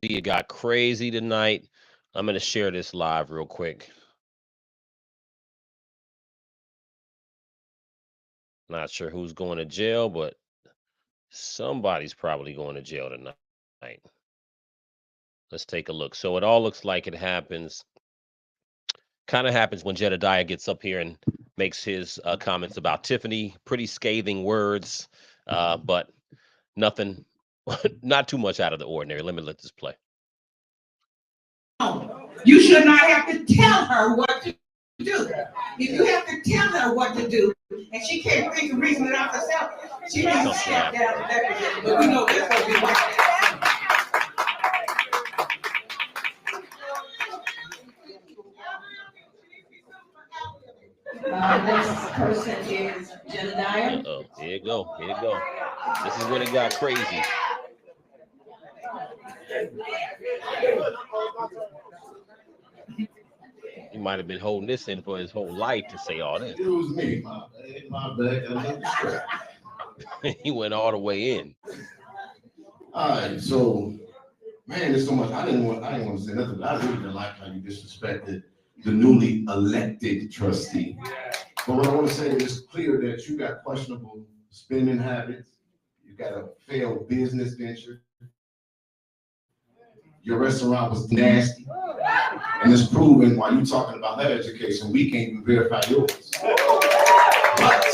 It got crazy tonight. I'm going to share this live real quick. Not sure who's going to jail, but somebody's probably going to jail tonight. Let's take a look. So it all looks like it happens. Kind of happens when Jedediah gets up here and makes his comments about Tiffany. Pretty scathing words, but nothing, not too much out of the ordinary. Let me let this play. You should not have to tell her what to do. If you have to tell her what to do, and she can't think and reason it out herself, she needs to step down and everything. But we know this will be right. Next person is Jedediah. Uh-oh. Here you go. Here you go. This is when it got crazy. He might have been holding this in for his whole life to say all this. It was me. My bad. He went all the way in. All right, so man, there's so much. I didn't want to say nothing, but I really didn't like how you disrespected the newly elected trustee. But what I want to say is it's clear that you got questionable spending habits. You got a failed business venture. Your restaurant was nasty. And it's proven while you're talking about her education, we can't even verify yours. But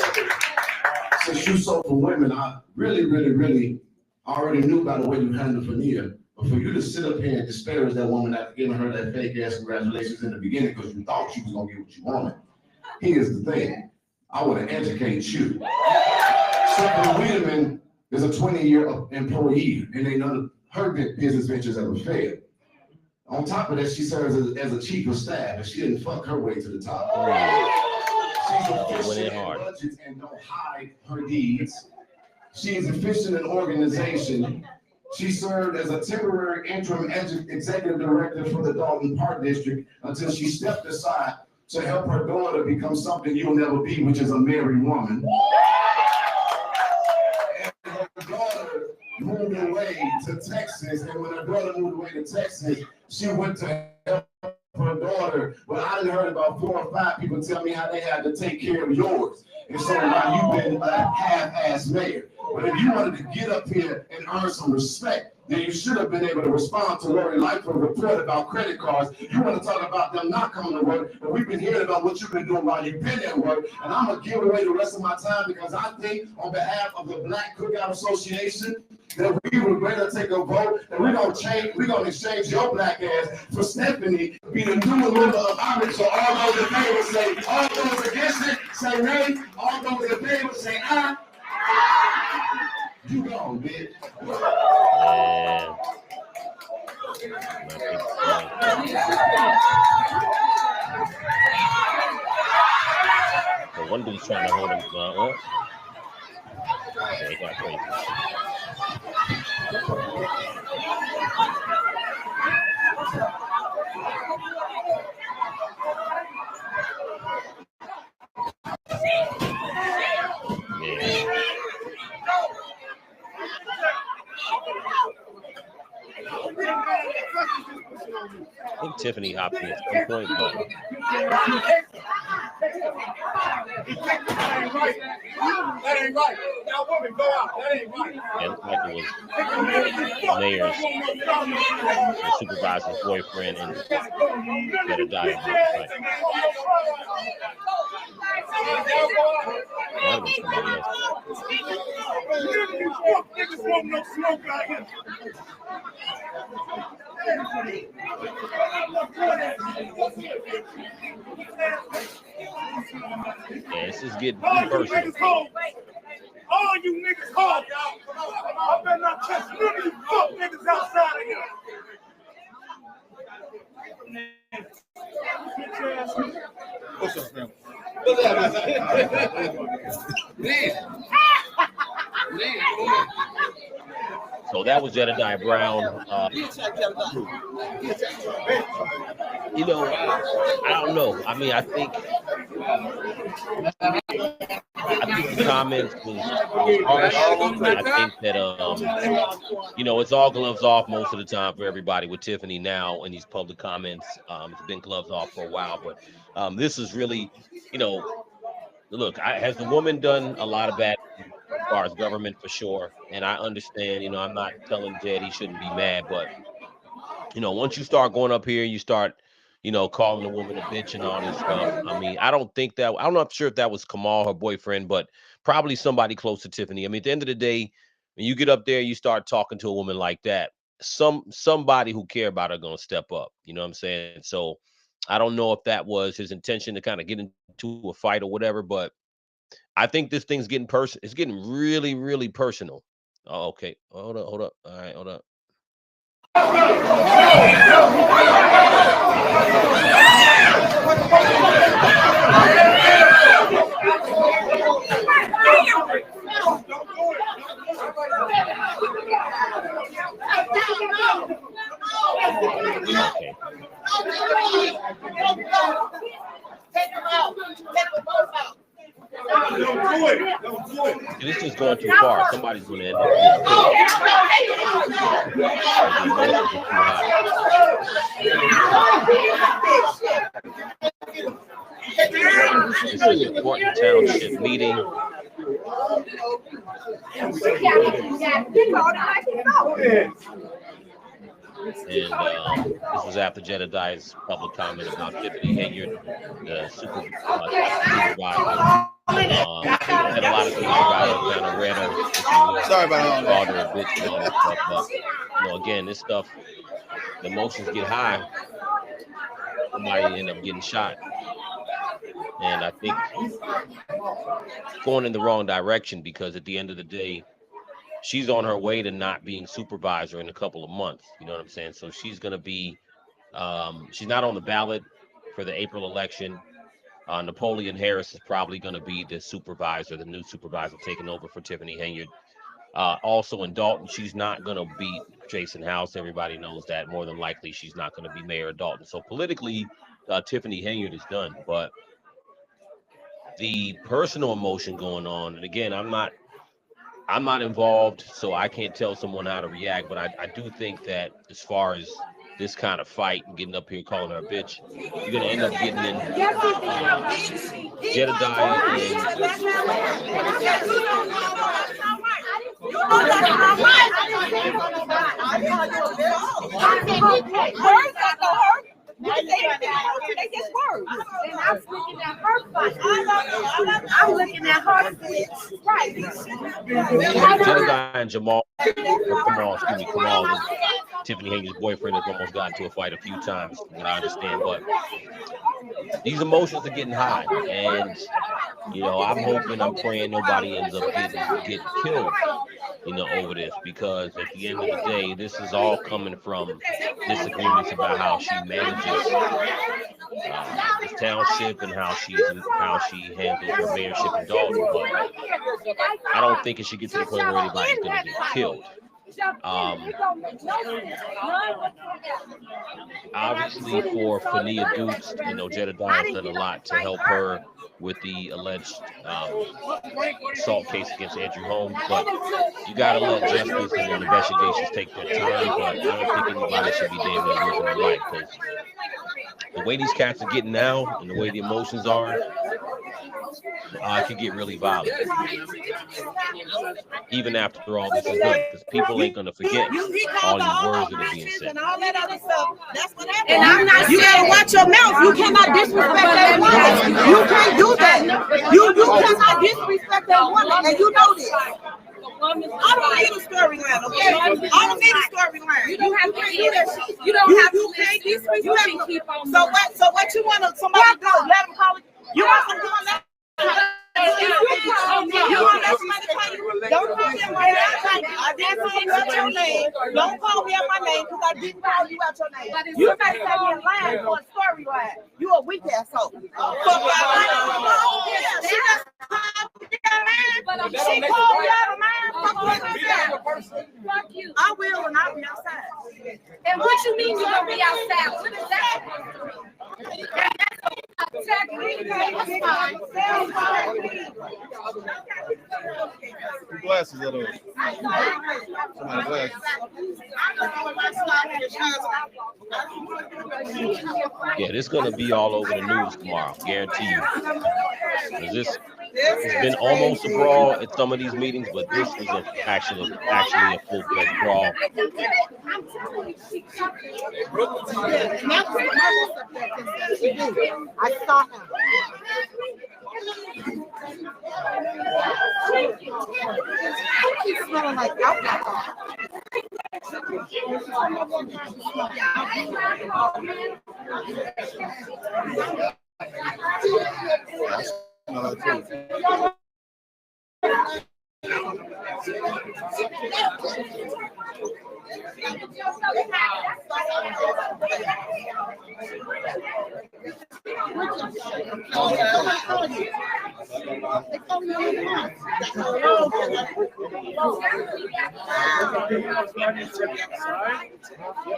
since you sold for women, I really already knew about the way you handled Fania. But for you to sit up here and disparage that woman after giving her that fake ass congratulations in the beginning because you thought she was gonna get what you wanted. Here's the thing. I want to educate you. Stephanie Wiedemann is a 20-year employee, and ain't none of her business ventures ever failed. On top of that, she serves as a chief of staff, and she didn't fuck her way to the top. She's efficient in budgets and don't hide her deeds. She is efficient in organization. She served as a temporary interim executive director for the Thornton Park District until she stepped aside to help her daughter become something you'll never be, which is a married woman. And her daughter moved away to Texas, and when her daughter moved away to Texas, she went to help her daughter. Well, I done heard about 4 or 5 people tell me how they had to take care of yours. And so now you've been a half-ass mayor. But if you wanted to get up here and earn some respect, then you should have been able to respond to Lori Lightfoot's report about credit cards. You want to talk about them not coming to work, but we've been hearing about what you've been doing while you've been at work. And I'm going to give away the rest of my time because I think on behalf of the Black Cookout Association that we would better take a vote and we're going to exchange your black ass for Stephanie be the new member of Congress. So all those in favor say, all those against it say nay, all those in favor say aye. You go, bitch. So one dude's trying to hold him up. Okay, it got crazy. I think Tiffany hopped in at some point, but that ain't right. Now, woman, go out. That ain't right. it looked like it was the mayor's the supervisor's boyfriend and Jedediah. Right. That was somebody yeah, this is getting personal. All you niggas hard, y'all. I better not touch none of you fuck niggas outside of here. What's up, man? So that was Jedediah Brown. You know, I don't know. I mean, I think I think the comments was harsh. I think that it's all gloves off most of the time for everybody with Tiffany now in these public comments. It's been gloves off for a while, but this is really, look, has the woman done a lot of bad things as far as government for sure? And I understand, I'm not telling Jed he shouldn't be mad, but once you start going up here, you start, calling the woman a bitch and all this stuff. I mean, I'm not sure if that was Kamal, her boyfriend, but probably somebody close to Tiffany. I mean, at the end of the day, when you get up there, you start talking to a woman like that, somebody who care about her gonna step up. You know what I'm saying? So I don't know if that was his intention to kind of get into a fight or whatever, but I think this thing's getting it's getting really, really personal. Oh, okay. Hold up. All right, hold up. Okay. This is going too far. Somebody's going to end up getting This is a Thornton Township meeting. And this was after Jedediah's public comment about Tiffany Henyard, the supervisor. Had a lot of things about her, kind of read her. Sorry about called her a bitch and all that stuff. But again, this stuff, the emotions get high. Somebody end up getting shot. And I think going in the wrong direction, because at the end of the day, she's on her way to not being supervisor in a couple of months. You know what I'm saying? So she's going to be, she's not on the ballot for the April election. Napoleon Harris is probably going to be the supervisor, the new supervisor taking over for Tiffany Henyard. Also in Dalton, she's not going to beat Jason House. Everybody knows that. More than likely, she's not going to be mayor of Dalton. So politically, Tiffany Henyard is done. But the personal emotion going on, and again, I'm not involved, so I can't tell someone how to react, but I do think that as far as this kind of fight and getting up here calling her a bitch, you're going to end up getting in Jedediah They just words. And I'm looking at her fight. I'm looking at her fight. Right. Jedediah and Kamal, is Tiffany Henyard's boyfriend, has almost gotten into a fight a few times, from what I understand. But these emotions are getting high, and I'm hoping, I'm praying nobody ends up getting killed, over this, because at the end of the day, this is all coming from disagreements about how she manages this township and how she handles her mayorship in Dalton. But I don't think it should get to the point where anybody's going to get killed. Obviously, for Fania Dukes, Jedediah's done a lot to help her with the alleged assault case against Andrew Holmes, but you got to let justice and investigations take their time. But I don't think anybody should be damn near losing their life, because the way these cats are getting now and the way the emotions are, it could get really violent, even after all this is done, because people ain't gonna forget all these words that are being said. And all that other stuff. That's what happened. And I'm not. You gotta watch your mouth. You cannot disrespect that woman. You can't do that. You cannot disrespect that woman, and you know this. I don't need a storyline, okay? I don't need a storyline. You don't have to do that shit. You don't have to disrespect. You have to keep on. So what you want? Somebody do? Let them call it. You want some doing that? You want that somebody call you? Don't call me out my name. I didn't call you out your name. Don't call me out my name, because I didn't call you out your name. You got to tell me a line for a storyline. You a weak asshole. She just called me out of mine. She called me out of mine. Fuck you. I will when I be outside. And what you mean you gonna be outside? What is that? Glasses are those? Somebody's glasses. Yeah, this is gonna be all over the news tomorrow, guarantee you. 'Cause it's been almost a brawl at some of these meetings, but this was actually a full-fledged brawl. I saw him. He's smelling like alcohol.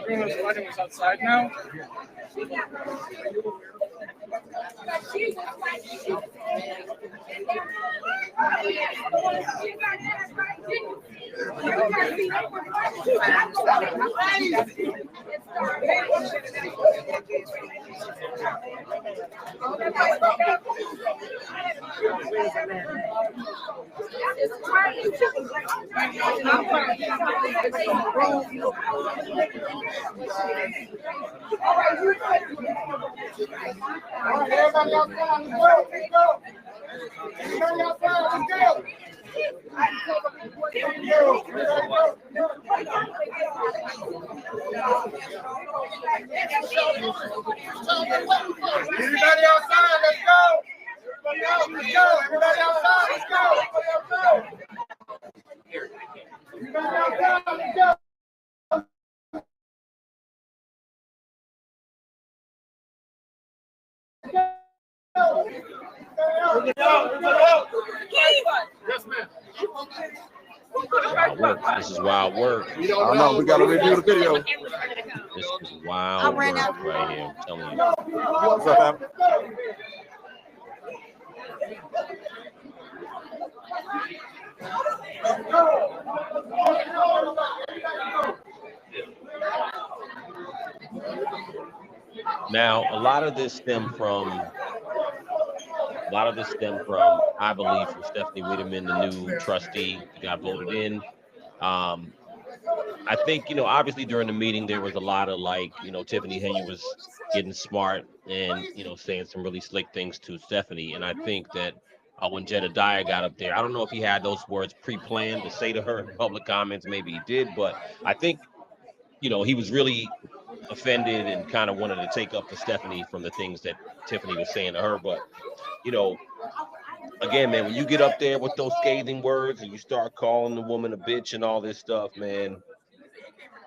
Everyone's outside now. Everybody outside, let's go. Everybody outside, let's go. Everybody outside, let's go. Everybody out, let's go. Everybody outside, let's go. Everybody outside, let's go. Yes, ma'am. Wild work. This is wild work. I don't know. We got to review the video. This is wild work right here. I'm telling you. What's up, man? Now, a lot of this stem from, I believe, from Stephanie Whitman, the new trustee who got voted in. I think, obviously during the meeting, there was a lot of Tiffany Henry was getting smart and, saying some really slick things to Stephanie. And I think that when Jedediah got up there, I don't know if he had those words pre-planned to say to her in public comments. Maybe he did, but I think, he was really offended and kind of wanted to take up for Stephanie from the things that Tiffany was saying to her. But, again, man, when you get up there with those scathing words and you start calling the woman a bitch and all this stuff, man,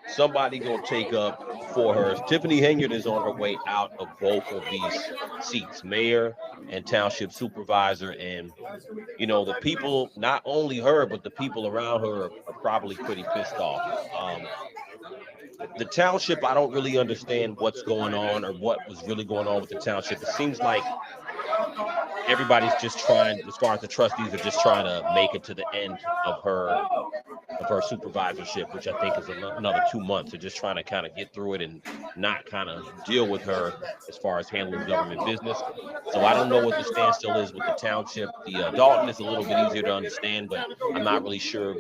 somebody gonna take up for her. Tiffany Henyard is on her way out of both of these seats, mayor and township supervisor. And, the people, not only her, but the people around her are probably pretty pissed off. The township, I don't really understand what's going on or what was really going on with the township. It seems like everybody's just trying, as far as the trustees, are just trying to make it to the end of her supervisorship, which I think is another 2 months. They're just trying to kind of get through it and not kind of deal with her as far as handling government business. So I don't know what the standstill is with the township. The Dalton is a little bit easier to understand, but I'm not really sure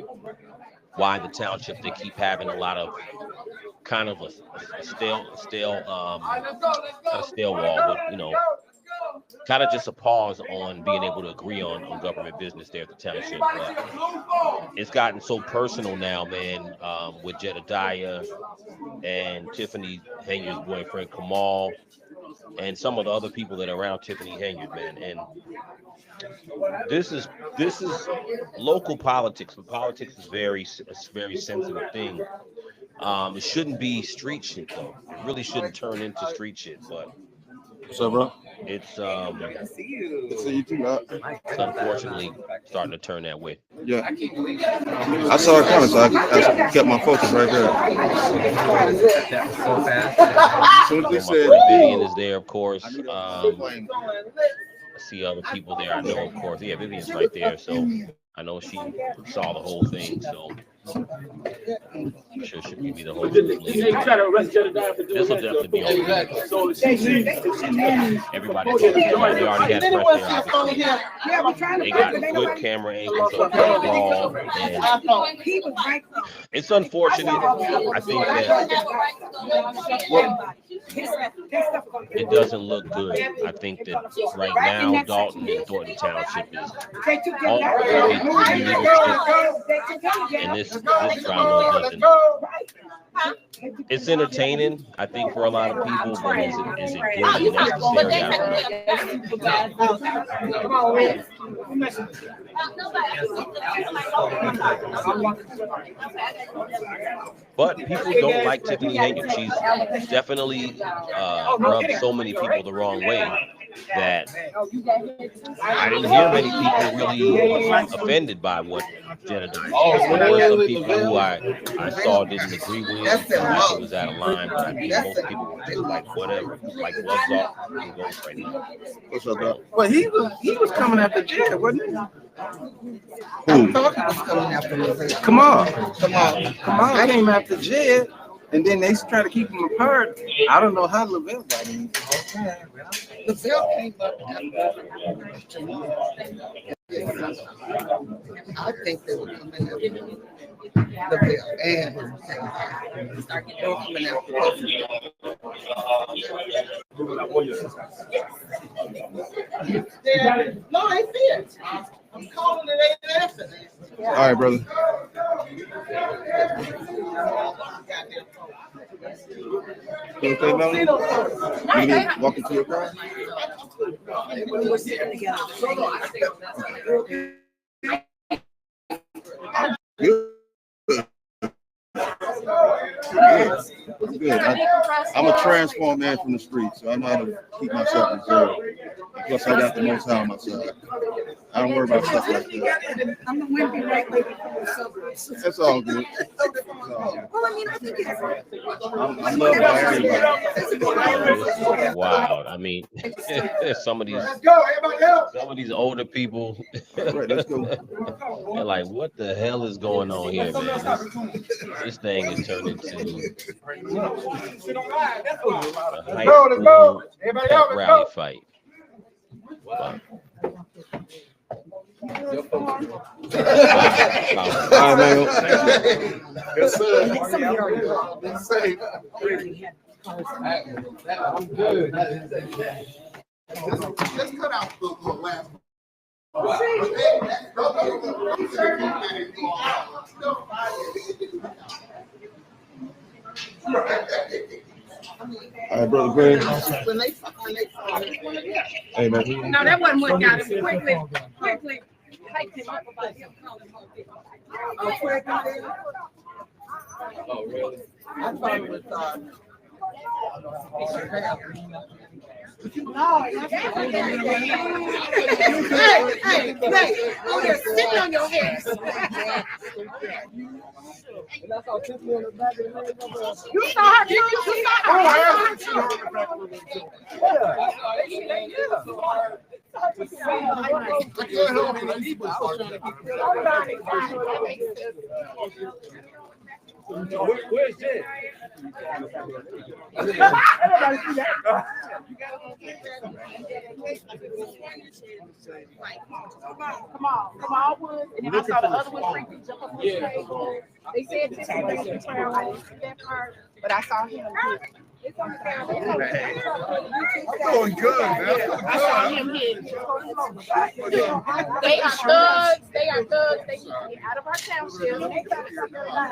why the township, they keep having a lot of kind of a stale wall, but kind of just a pause on being able to agree on government business there at the township. But it's gotten so personal now, man, with Jedediah and Tiffany Henyard's boyfriend Kamal and some of the other people that are around Tiffany Henyard, man. And this is local politics, but politics is a very sensitive thing. It shouldn't be street shit though. It really shouldn't turn into street shit, but What's up, bro? it's See you too, it's unfortunately starting to turn that way. Yeah, I saw it coming, so I kept my focus right there. As soon as they said Vivian is there, of course. I see other people there. I know, of course. Yeah, Vivian's right there. So I know she saw the whole thing. So I'm sure she'll give me the whole truth later. This will definitely be on video. Everybody, they already had press there, obviously. They got good camera angles of Brawl, and it's unfortunate. I think that it doesn't look good. I think that right now, Dalton and Thornton Township is all and this drama doesn't. It's entertaining, I think, for a lot of people, but is it good and necessary? I don't know. But people don't like Tiffany Hayden. She's definitely rubbed so many people the wrong way that I didn't hear many people really offended by what Jenna did. There were some people who I saw didn't agree with, like it was out of line, but I think most people were just like, whatever, like gloves off and go right now. What's up, Doc? Well, he was coming after Jed, wasn't he? Who? I thought he was coming after me. Come on. I came after Jed, and then they try to keep them apart. I don't know how Lavelle got in. Lavelle came up after. I think they were coming after Lavelle and they were coming after No, they fit. I'm calling it ain't answering. All right, brother. You okay, Melanie? You need to walk into your car? Good. I'm good. I'm a transformed man from the street, so I know how to keep myself reserved. Plus, I got the most high on my side. I don't worry about stuff like that. I'm the wimpy white lady. That's all good. Well, I mean, I think it's I'm loved by everybody. Wow. I mean, some of these older people, Right, let's go. they're like, what the hell is going on here, man? This thing is turned into a high school pep rally fight. Wow. All right, man. Yes, sir. Yes, sir. I'm good. Let's cut out the last. All right, brother Greg. Hey, man. No, that wasn't what got him. Quickly. Oh, really? I thought it was Hey, oh, you're sitting on your head. You saw her. You saw Where's Jed? Come on, Woods. And then I saw the other one freaking jump up on the table. They said this was that part, but I saw him. It's on the camera. I'm doing good, man. I saw him hit. They are thugs. They need to get out of our township.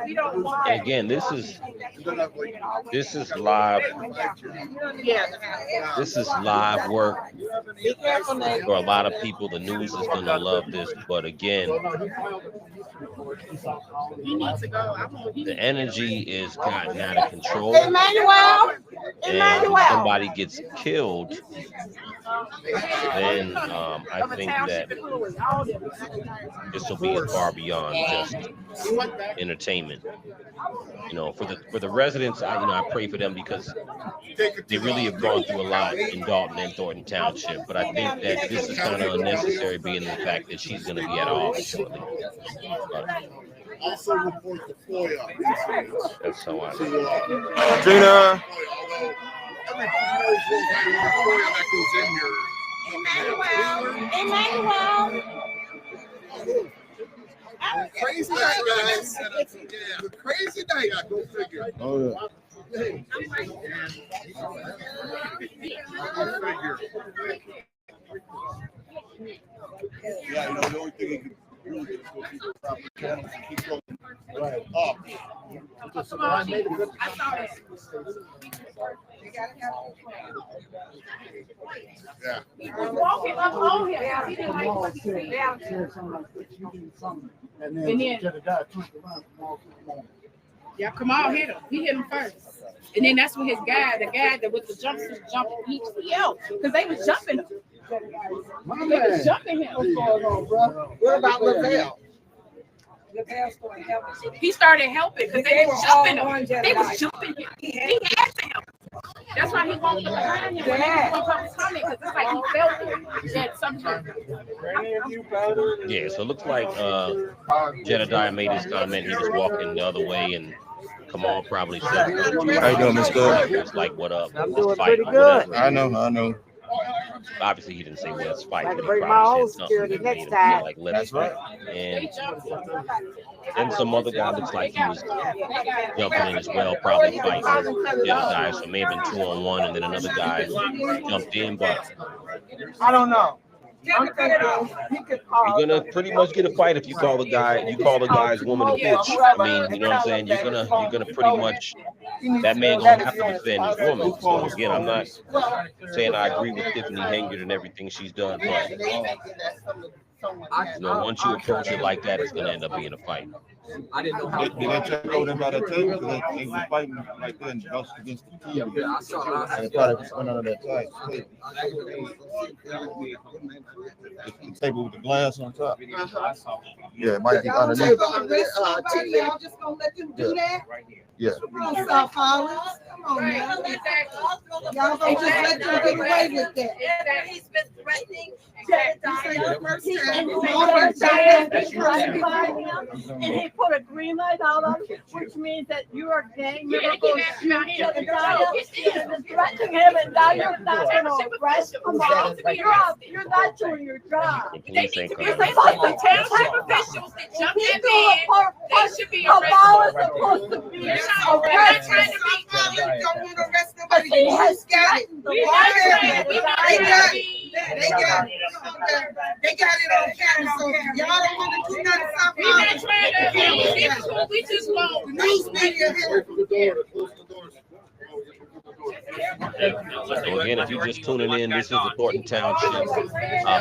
We don't want. Again, this is live. Yeah. This is live work for a lot of people. The news is gonna love this, but again, He needs to go. the energy is gotten out of control. Emmanuel. and somebody gets killed, then I think that this will be far beyond just entertainment. You know, for the residents, I pray for them because they really have gone through a lot in Dalton and Thornton Township. But I think that this is kind of unnecessary, being the fact that she's going to be at office shortly. Also report the FOIA. That's how I. Gina. Everybody knows what FOIA that goes in here. Crazy night, guys. Crazy night. Go figure. Oh, yeah. Yeah, you know, the only thing you can really do is go keep the proper channels and keep going up. Yeah. He was walking up on him. He didn't like what he said. And then yeah, Kamal hit him. He hit him first. And then that's when the guy that with the jumpsuit jumped ECL because they was jumping him. They was jumping him. What's going on, bro? What about Lavelle? He started helping because they was jumping him. They was jumping him. He had to help. That's why he won't look behind him. He won't come coming because it's like he felt that something. Yeah, so it looks like Jedediah made his comment. He was walking the other way, and Kamal probably said, How you doing, Miss Good? It's like, what up? I'm Let's doing fight, pretty good. I know. Obviously, he didn't say let's fight. Like But to he bring my probably own said something security that made next him feel time. like let's fight. And then some other guy looks like he was jumping in as well, probably fighting Jedediah. So it may have been 2-on-1, and then another guy jumped in, but I don't know. you're gonna pretty much get a fight if you call the guy's woman a bitch. I mean, you know what I'm saying? You're gonna pretty much, that man gonna have to defend his woman. So again, I'm not saying I agree with Tiffany Henyard and everything she's done, but you know, once you approach it like that, it's gonna end up being a fight. I didn't know how Did they check over them by that table? They were fighting right there and bust against the TV. And they probably went under that tight table. The table with the glass on top. Yeah, it might be underneath. Y'all just gonna let them do that? Yeah. Come on, South Holland. Come on, man. Y'all gonna just let them get away with that? He's been threatening and he put a green light out on him, which means that you are gang member going to shoot Jedediah. You've been threatening him, and now you're not going to arrest him. You're not doing your job. The police ain't It's coming. like the township officials that jumped in bed. They should be Kamal is arrested. supposed to be We're not arrested. trying to be. Don't want to arrest nobody. He has Who's got it? We're not trying to be. They got it on camera, so y'all don't want to do nothing. South We're not Holland. trying to be. We just want. News media here. So again, if you're just tuning in, this is the Thornton Township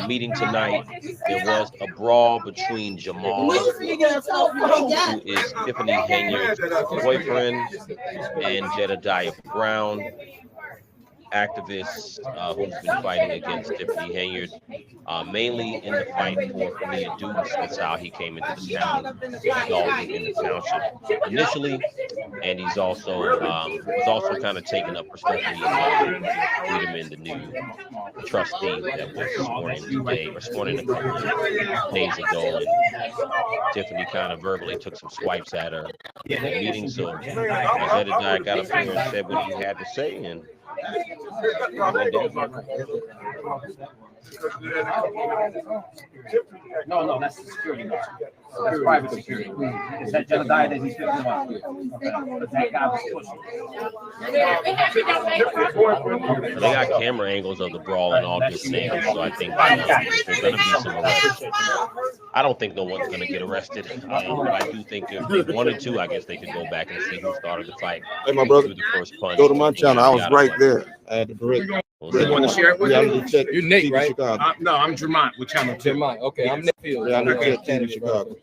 meeting tonight. There was a brawl between Jamal, News media, so who is Tiffany Henyard's boyfriend, and Jedediah Brown, activist who's been fighting against Tiffany Henyard, mainly in the fight for Leah Dukes. That's how he came into the town of Dalton in the township initially, and he's also was also kind of taking up for Stephanie Wiedemann, the new trustee that was sworn in today, or sworn in a couple of days ago, and Tiffany kind of verbally took some swipes at her in the meeting. So Jedediah got up here and said what he had to say, and No, that's the security guard. That's private security. Is that Jedediah that he's picking up? Okay. But that guy was pushing. they got camera angles of the brawl and all this things, so I think there's going to be some arrests. I don't think no one's going to get arrested, but I do think if they wanted to, I guess they could go back and see who started the fight. Hey, my brother, The first punch. go to my channel. I was right there. I had to break. You want to share it with Yeah, me? I'm the check. You're Nate, TV right? Chicago. No, I'm Jermont with Channel 2. Okay, I'm Nick Field. Yeah, I'm the check TV Chicago.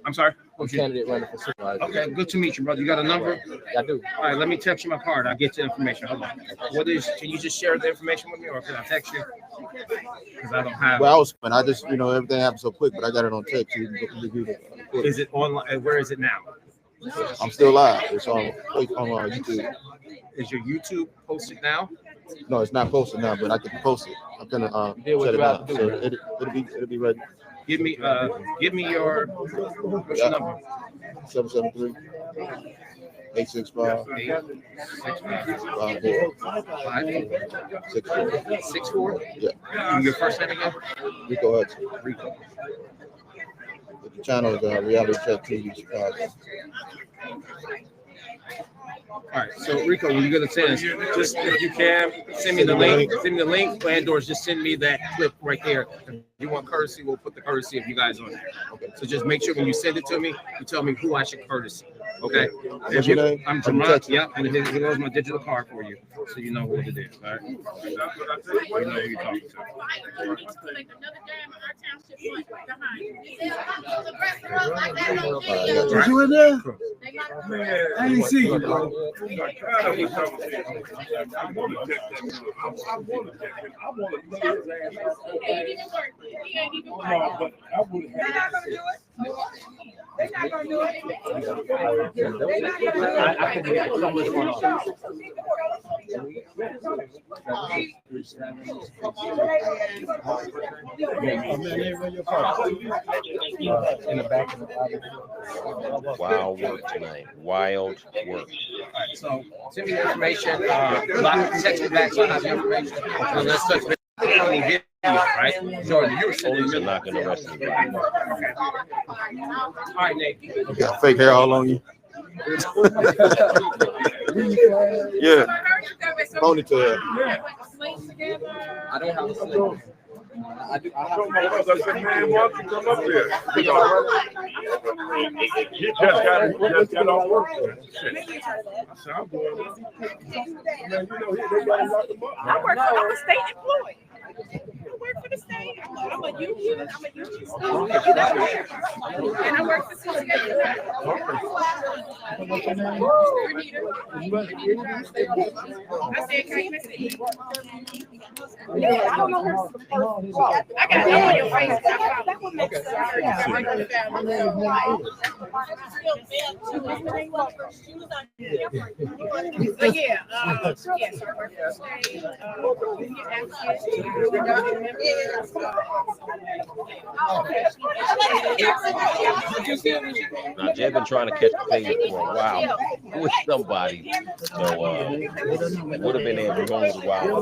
I'm sorry? candidate running for supervisor. Okay, good to meet you, brother. You got a number? I do. All right, let me text you my card. I'll get you the information. Hold on. Can you just share the information with me, or can I text you? Because I don't have Well, I just, everything happened so quick, but I got it on text. So you can review it. Is it online? Where is it now? I'm still live. It's on YouTube. Is your YouTube posted now? No, it's not posted now, but I can post it. I'm gonna set it up. So it'll be ready. Give me your what's your number? 773 865 64. Yeah. And your first name again? Rico Hudson. Rico. The channel is Reality Check TV Chicago. All right, so Rico, when you're gonna send us, just if you can, send me the link. Send me the link. Landors, just send me that clip right there. If you want courtesy, we'll put the courtesy of you guys on there. Okay. So just make sure when you send it to me, you tell me who I should courtesy. Okay. What's your name? I'm Jamal. Yep. And here goes my digital card for you, so you know who it is. All right. You know who you're talking to. Was you in there? I didn't see you, bro. They're not gonna do it. Wild work tonight. Wild work. So send me the information. Text me back so I have the information. So let's touch base. Right? Jordan, you're Police are not going to arrest anybody. All right, Nate. You got fake hair all on you. Yeah. Ponytail. I don't have a slip. I do. I have man, why don't you come up here? You just got off work. I said, I'm going. Man, they gotta lock them up. I'm a state employee. I work for the state. I'm a union. And I work for CCA. I said, can you see? I don't know her. I got to know your face. That would make sense. Yeah, yes, I work for the state. Now, Jeb been trying to catch the payment for a while with somebody, so it would have been there for a while.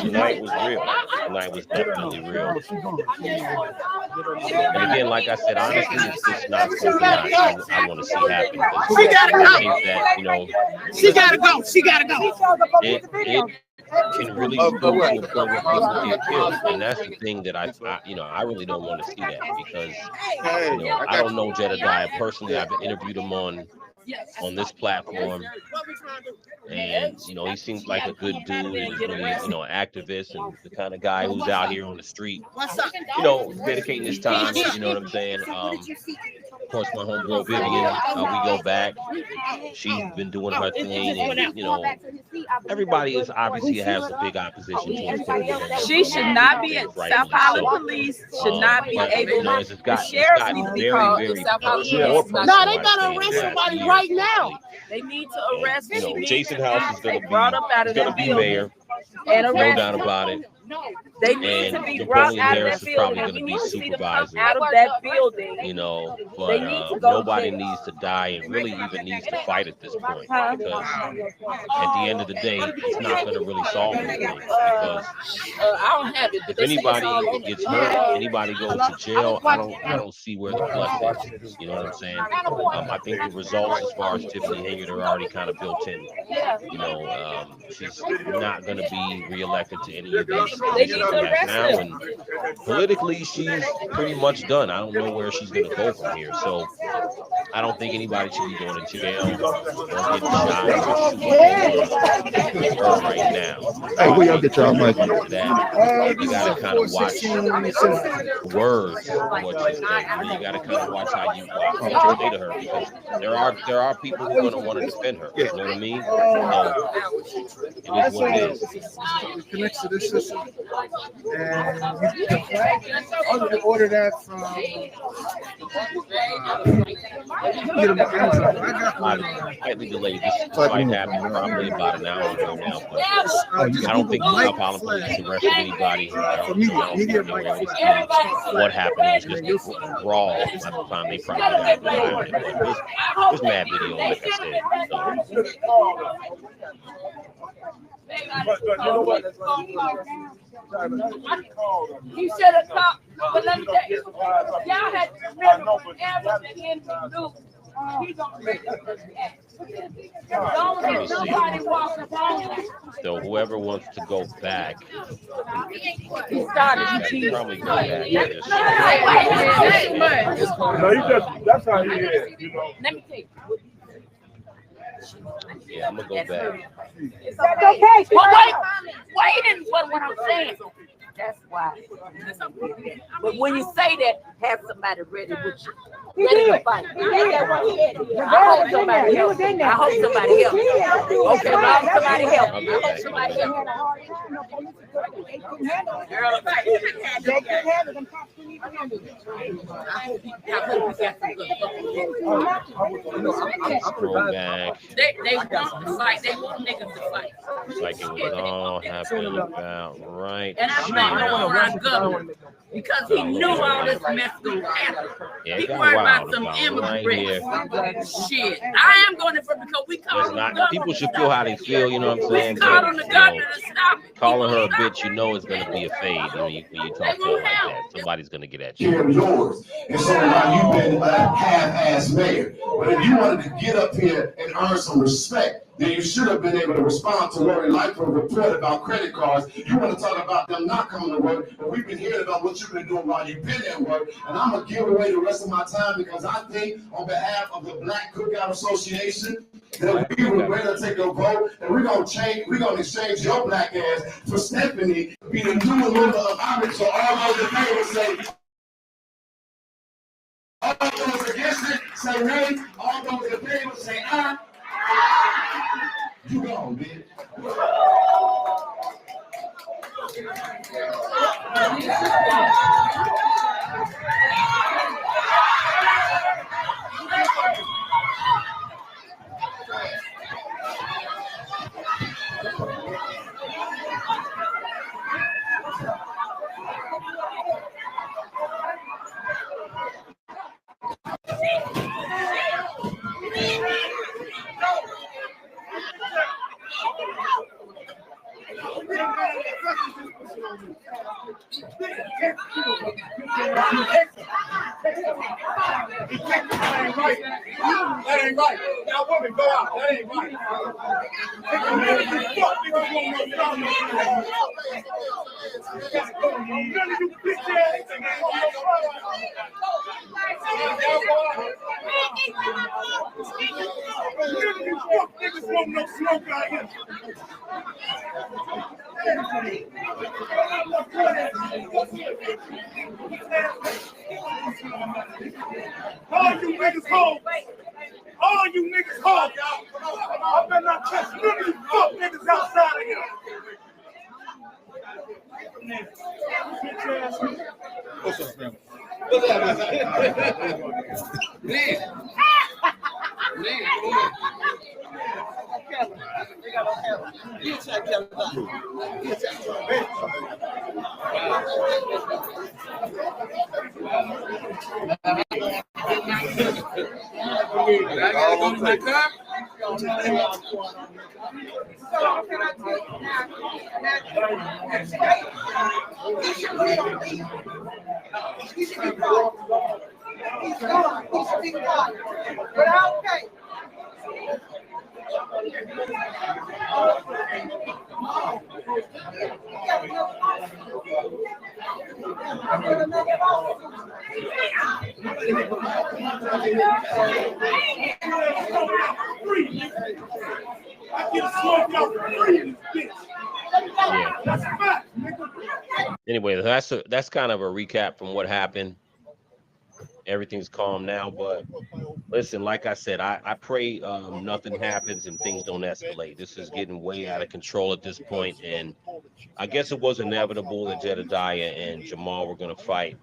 Tonight was real. Tonight was definitely real. And again, like I said, honestly, it's just not something I want to see happen. She gotta go. That, you know, She gotta go. She gotta go. it can really go to a point where people get killed, and that's the thing that I really don't want to see that, because I don't know Jedediah personally. I've interviewed him on this platform, and he seems like a good dude. He's really activist and the kind of guy who's out here on the street, dedicating his time. You know what I'm saying? Of course, my homegirl Vivian, we go back. She's been doing her thing, and everybody is obviously has a big opposition towards her. She should not be at South Holland Police. Should not be able. The sheriff needs to be called. South Holland Police. No, they gotta arrest somebody right now. They need to arrest. Jason House is going brought up out of to that be building. mayor. And No arrested. doubt about it. They need to be And brought Napoleon out of Harris that is probably building. going We to need be to see them come supervisor. out of that building. But They need to go nobody to jail. needs to die and really even needs to fight at this point, Huh? because at the end of the day, it's not going to really solve anything. Because I don't have it. if anybody gets hurt, anybody goes to jail, I don't see where the plus is. You know what I'm saying? I think the results as far as Tiffany Haywood are already kind of built in. She's not going to be reelected to any of these They need to arrest now, him. and politically, she's pretty much done. I don't know where she's going to go from here. So I don't think anybody should be going to jail or getting shot or shooting her right now. Hey, where y'all get y'all mic? You got to kind of watch words of what you say. You got to kind of watch how you say to her, because there are people who are going to want to defend her. You know what I mean? So, it is what it is. It connects to this system, and you can order that from. Slightly delayed. This might happen probably about an hour ago now, but I don't think the Metropolitan Police arrested anybody. I don't know what happened. It was just Brawl at the time. They probably got it behind it, but there's mad video, like I said. But you know what? You should have come. But let me tell you, y'all had to remember whenever the enemy lose, he's gonna make it. Don't let nobody walk along. So whoever wants to go back, He started. probably go back. And just, No, that's how he is, you know. Let me tell you. yeah, I'm gonna go back. That's okay. But waiting for what I'm saying. That's why. But when you say that, have somebody ready with you. Ready to fight. I hope somebody help. I hope somebody help. Okay, I hope somebody help. I hope somebody help. They want to fight. They want niggas to fight. Like it was all happening about right. And I'm not on our government because he knew all this mess would happen. He worried about some immigrants. Shit. I am going to because we call on the government. People should feel how they feel, you know what I'm saying? We called on the government to stop it. Calling her a bitch, you know it's going to be a fade when you talk to her like that. Somebody's going to get at you. Yours. And so now you've been a half-ass mayor. But if you wanted to get up here and earn some respect, then you should have been able to respond to Lori Lightfoot's report about credit cards. You want to talk about them not coming to work, but we've been hearing about what you've been doing while you've been at work. And I'm going to give away the rest of my time because I think on behalf of the Black Cookout Association that we were ready to take a vote, and we're going to exchange your black ass for Stephanie being a new member of Irish. So all those in favor say, all those against it say nay. All those in favor say aye. You gone, bitch. That ain't right. Now women go out. That ain't right. None of you bitch ass. Niggas want no smoke out here. All you niggas home. All you niggas home. I better not catch none of you fuck niggas outside of here. What's up, family? Anyway, that's kind of a recap from what happened. Everything's calm now, but listen, like I said, I pray nothing happens and things don't escalate. This is getting way out of control at this point, and I guess it was inevitable that Jedediah and Jamal were going to fight.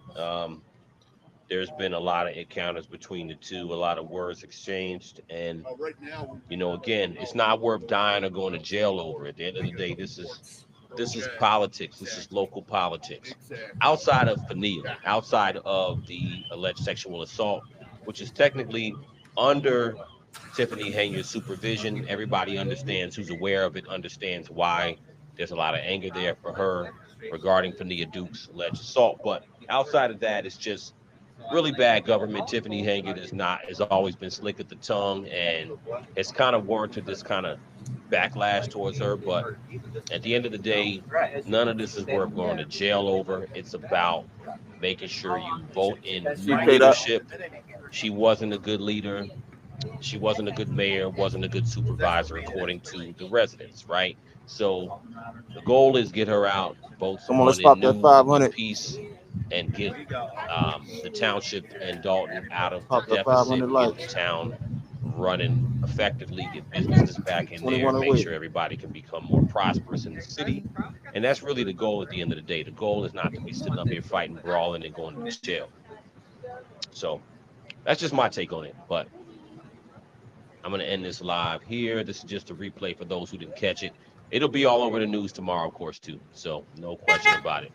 There's been a lot of encounters between the two, a lot of words exchanged, and again, it's not worth dying or going to jail over. At the end of the day, this is politics. This is local politics. Outside of Fanea, outside of the alleged sexual assault, which is technically under Tiffany Haynier's supervision, everybody understands who's aware of it, understands why there's a lot of anger there for her regarding Fanea Duke's alleged assault. But outside of that, it's just really bad government. Tiffany Haynier has always been slick at the tongue, and it's kind of warranted this kind of backlash towards her. But at the end of the day, none of this is worth going to jail over. It's about making sure you vote in new leadership. She wasn't a good leader. She wasn't a good mayor, wasn't a good supervisor, according to the residents, right? So the goal is get her out, vote someone in peace, and get the township and Dalton out of the deficit, get the town running effectively, get businesses back in there, make sure everybody can become more prosperous in the city. And that's really the goal at the end of the day. The goal is not to be sitting up here fighting, brawling, and going to jail. So that's just my take on it. But I'm going to end this live here. This is just a replay for those who didn't catch it. It'll be all over the news tomorrow, of course, too. So no question about it.